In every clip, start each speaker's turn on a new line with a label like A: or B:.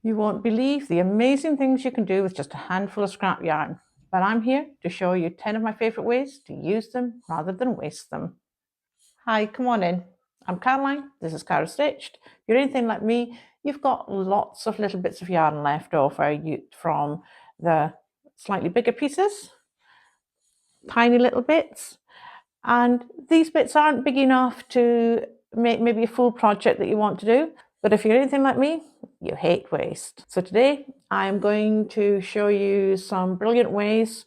A: You won't believe the amazing things you can do with just a handful of scrap yarn, but I'm here to show you 10 of my favourite ways to use them rather than waste them. Hi, come on in. I'm Caroline, this is Caro-stitched. If you're anything like me, you've got lots of little bits of yarn left over from the slightly bigger pieces, tiny little bits, and these bits aren't big enough to make maybe a full project that you want to do. But if you're anything like me, you hate waste. So today I'm going to show you some brilliant ways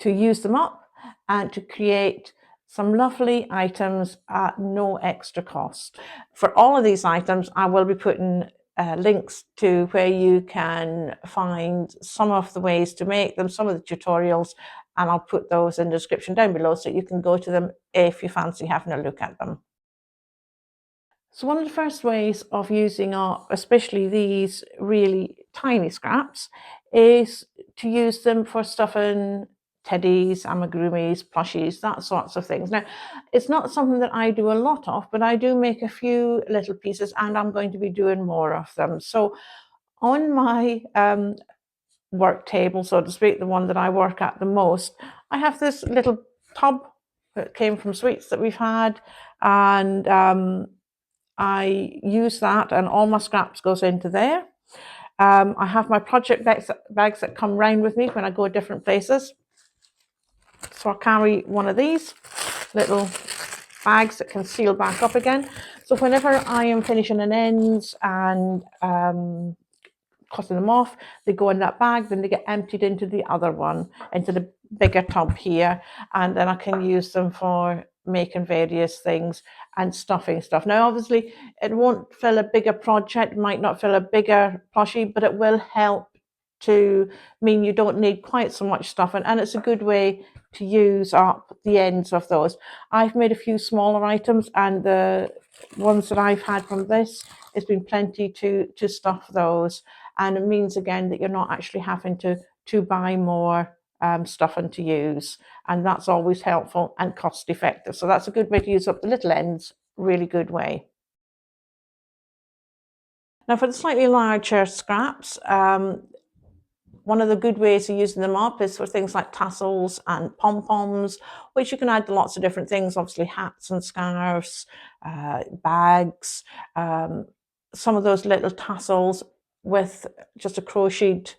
A: to use them up and to create some lovely items at no extra cost. For all of these items, I will be putting links to where you can find some of the ways to make them, some of the tutorials, and I'll put those in the description down below so you can go to them if you fancy having a look at them. So one of the first ways of using up, especially these really tiny scraps, is to use them for stuffing teddies, amigurumis, plushies, that sorts of things. Now, it's not something that I do a lot of, but I do make a few little pieces and I'm going to be doing more of them. So on my work table, so to speak, the one that I work at the most, I have this little tub that came from sweets that we've had, and I use that and all my scraps goes into there. I have my project bags that come round with me when I go different places. So I carry one of these little bags that can seal back up again. So whenever I am finishing an ends and cutting them off, they go in that bag, then they get emptied into the other one, into the bigger tub here, and then I can use them for making various things and stuffing stuff. Now obviously it won't fill a bigger project, might not fill a bigger plushie, but it will help to mean you don't need quite so much stuffing, and it's a good way to use up the ends of those. I've made a few smaller items and the ones that I've had from this, it's been plenty to stuff those, and it means again that you're not actually having to buy more stuffing to use, and that's always helpful and cost effective. So that's a good way to use up the little ends, really good way. Now for the slightly larger scraps, one of the good ways of using them up is for things like tassels and pom-poms, which you can add to lots of different things, obviously hats and scarves, bags, some of those little tassels with just a crocheted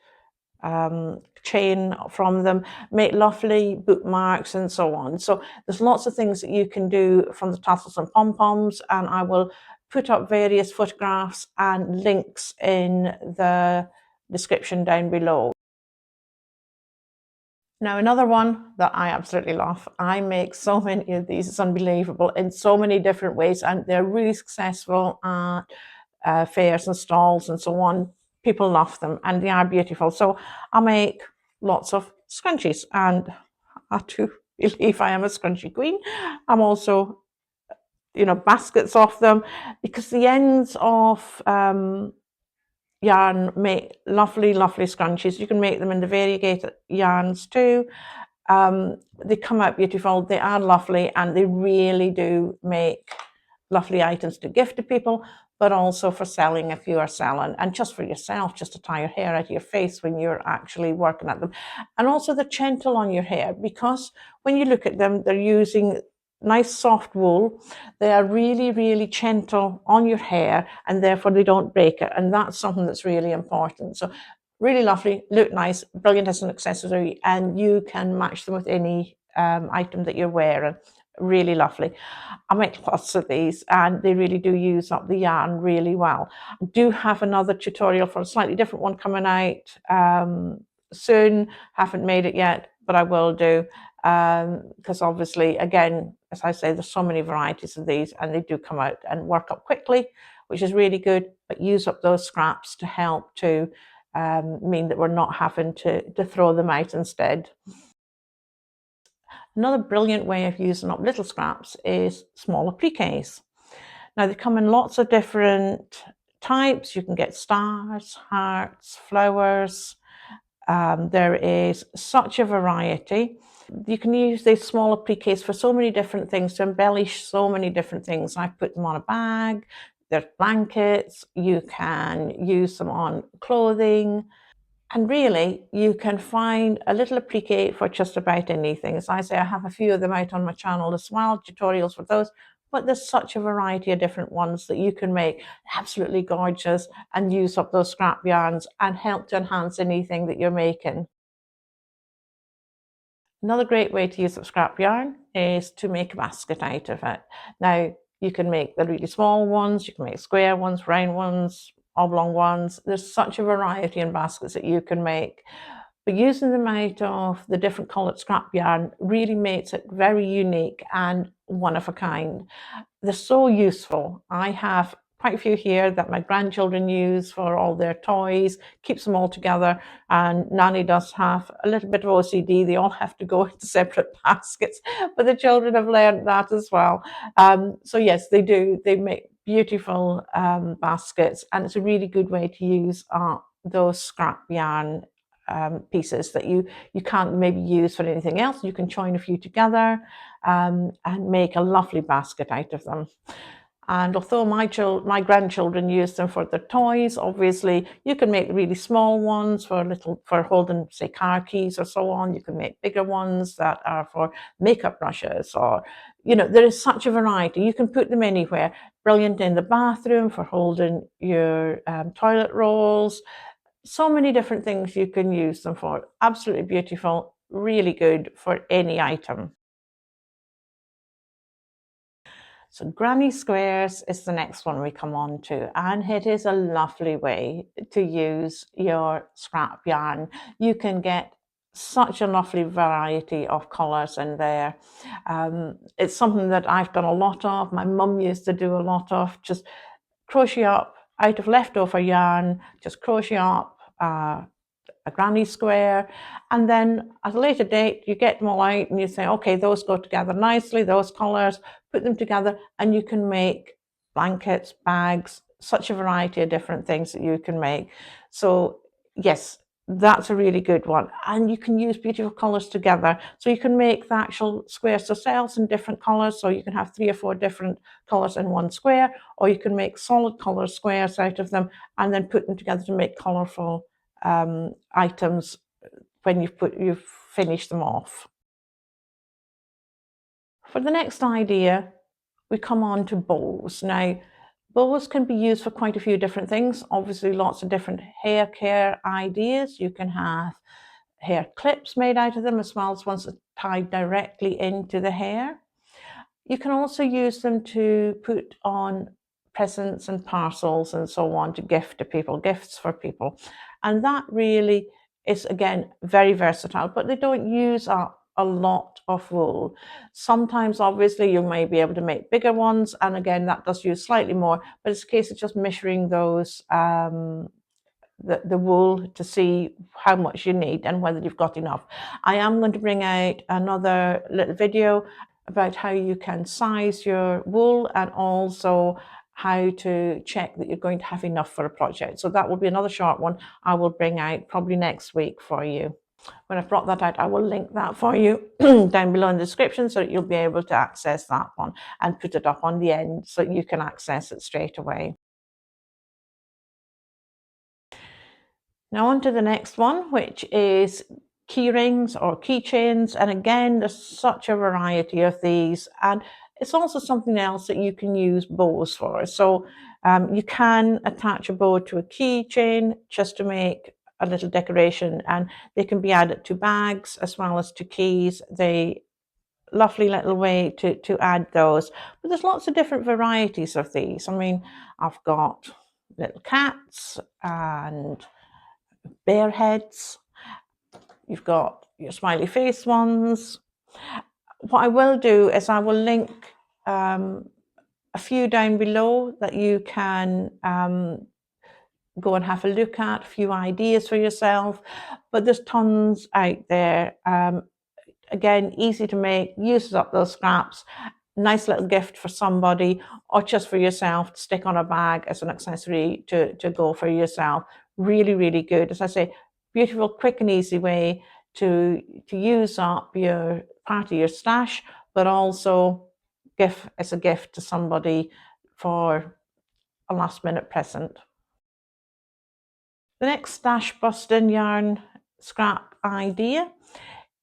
A: chain from them make lovely bookmarks and so on. So there's lots of things that you can do from the tassels and pom-poms, and I will put up various photographs and links in the description down below. Now another one that I absolutely love, I make so many of these, it's unbelievable, in so many different ways, and they're really successful at fairs and stalls and so on. People love them and they are beautiful. So I make lots of scrunchies, and I do believe I am a scrunchie queen. I'm also, baskets of them, because the ends of yarn make lovely scrunchies. You can make them in the variegated yarns too. They come out beautiful, they are lovely, and they really do make lovely items to gift to people, but also for selling if you are selling, and just for yourself, just to tie your hair out of your face when you're actually working at them. And also they're gentle on your hair, because when you look at them, they're using nice soft wool. They are really gentle on your hair, and therefore they don't break it, and that's something that's really important. So really lovely, look nice, brilliant as an accessory, and you can match them with any item that you're wearing. Really lovely. I make lots of these and they really do use up the yarn really well. I do have another tutorial for a slightly different one coming out soon. Haven't made it yet, but I will do, because obviously, again, as I say, there's so many varieties of these and they do come out and work up quickly, which is really good, but use up those scraps to help to mean that we're not having to throw them out instead. Another brilliant way of using up little scraps is small appliques. Now they come in lots of different types. You can get stars, hearts, flowers. There is such a variety. You can use these small appliques for so many different things, to embellish so many different things. I've put them on a bag. There's blankets, you can use them on clothing, and really you can find a little applique for just about anything. As I say, I have a few of them out on my channel as well, tutorials for those, but there's such a variety of different ones that you can make absolutely gorgeous and use up those scrap yarns and help to enhance anything that you're making. Another great way to use up scrap yarn is to make a basket out of it. Now, you can make the really small ones, you can make square ones, round ones, oblong ones. There's such a variety in baskets that you can make. But using them out of the different coloured scrap yarn really makes it very unique and one of a kind. They're so useful. I have quite a few here that my grandchildren use for all their toys, keeps them all together. And Nanny does have a little bit of OCD. They all have to go into separate baskets, but the children have learned that as well. So yes, they do. They make beautiful baskets, and it's a really good way to use those scrap yarn pieces that you can't maybe use for anything else. You can join a few together and make a lovely basket out of them. And although my grandchildren use them for their toys, obviously you can make really small ones for holding, say, car keys or so on. You can make bigger ones that are for makeup brushes, or there is such a variety. You can put them anywhere. Brilliant in the bathroom for holding your toilet rolls. So many different things you can use them for. Absolutely beautiful, really good for any item. So granny squares is the next one we come on to, and it is a lovely way to use your scrap yarn. You can get such a lovely variety of colours in there. It's something that I've done a lot of. My mum used to do a lot of, just crochet up out of leftover yarn, just crochet up a granny square, and then at a later date you get them all out and you say, okay, those go together nicely, those colours, put them together, and you can make blankets, bags, such a variety of different things that you can make. So yes, that's a really good one, and you can use beautiful colours together. So you can make the actual squares themselves in different colours, so you can have 3 or 4 different colours in one square, or you can make solid colour squares out of them and then put them together to make colourful items when you've finished them off. For the next idea, we come on to bows. Now, bows can be used for quite a few different things. Obviously, lots of different hair care ideas. You can have hair clips made out of them, as well as ones that tie directly into the hair. You can also use them to put on presents and parcels and so on, to gift to people, gifts for people. And that really is, again, very versatile, but they don't use up a lot of wool. Sometimes, obviously, you may be able to make bigger ones, and again, that does use slightly more, but it's a case of just measuring those the wool to see how much you need and whether you've got enough. I am going to bring out another little video about how you can size your wool, and also how to check that you're going to have enough for a project. So that will be another short one I will bring out probably next week for you. When I've brought that out, I will link that for you down below in the description, so that you'll be able to access that one and put it up on the end so you can access it straight away. Now on to the next one, which is keyrings or keychains. And again, there's such a variety of these, and it's also something else that you can use bows for. So you can attach a bow to a keychain just to make a little decoration, and they can be added to bags as well as to keys. They lovely little way to add those. But there's lots of different varieties of these. I mean, I've got little cats and bear heads. You've got your smiley face ones. What I will do is I will link a few down below that you can go and have a look at, a few ideas for yourself. But there's tons out there. Again, easy to make, uses up those scraps. Nice little gift for somebody, or just for yourself to stick on a bag as an accessory to go for yourself. Really, really good. As I say, beautiful, quick and easy way to use up your part of your stash, but also give as a gift to somebody for a last minute present. The next stash busting yarn scrap idea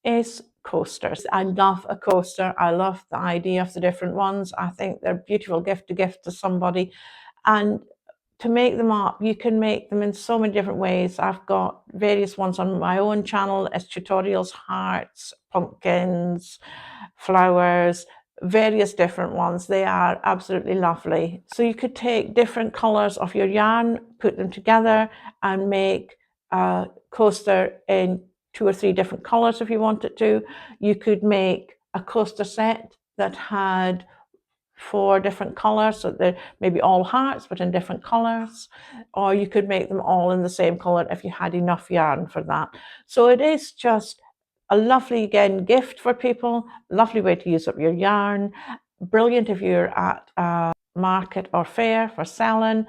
A: is coasters. I love a coaster. I love the idea of the different ones. I think they're a beautiful gift to give to somebody. And to make them up, you can make them in so many different ways. I've got various ones on my own channel as tutorials, hearts, pumpkins, flowers, various different ones. They are absolutely lovely. So you could take different colors of your yarn, put them together and make a coaster in 2 or 3 different colors if you wanted to. You could make a coaster set that had 4 different colors, so they're maybe all hearts but in different colors, or you could make them all in the same color if you had enough yarn for that. So it is just a lovely, again, gift for people, lovely way to use up your yarn, brilliant if you're at a market or fair for selling,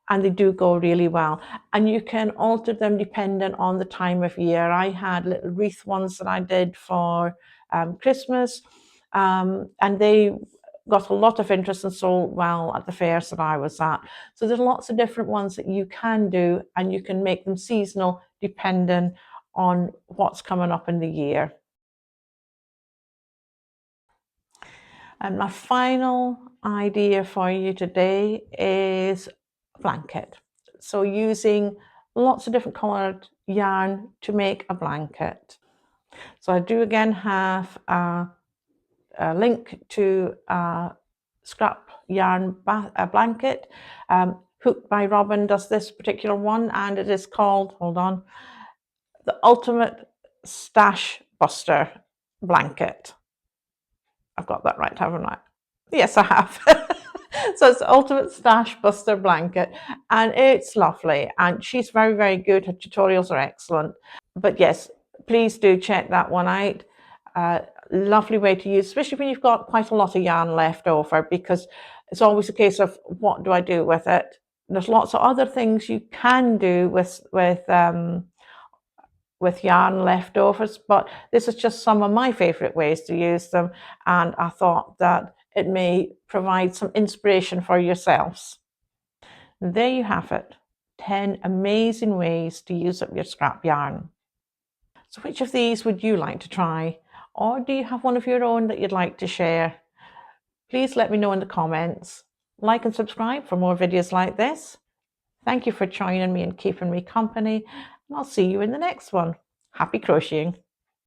A: and they do go really well. And you can alter them depending on the time of year. I had little wreath ones that I did for Christmas, and they got a lot of interest and sold well at the fairs that I was at. So there's lots of different ones that you can do, and you can make them seasonal depending on what's coming up in the year. And my final idea for you today is a blanket. So using lots of different colored yarn to make a blanket. So I do again have a link to a scrap yarn blanket. Hooked by Robin does this particular one, and it is called, hold on, the Ultimate Stash Buster Blanket. I've got that right, haven't I? Yes, I have. So it's the Ultimate Stash Buster Blanket, and it's lovely, and she's very, very good. Her tutorials are excellent. But yes, please do check that one out. Lovely way to use, especially when you've got quite a lot of yarn left over, because it's always a case of what do I do with it. There's lots of other things you can do with yarn leftovers, but this is just some of my favorite ways to use them, and I thought that it may provide some inspiration for yourselves. There you have it, 10 amazing ways to use up your scrap yarn. So which of these would you like to try? Or do you have one of your own that you'd like to share? Please let me know in the comments. Like and subscribe for more videos like this. Thank you for joining me and keeping me company, and I'll see you in the next one. Happy crocheting!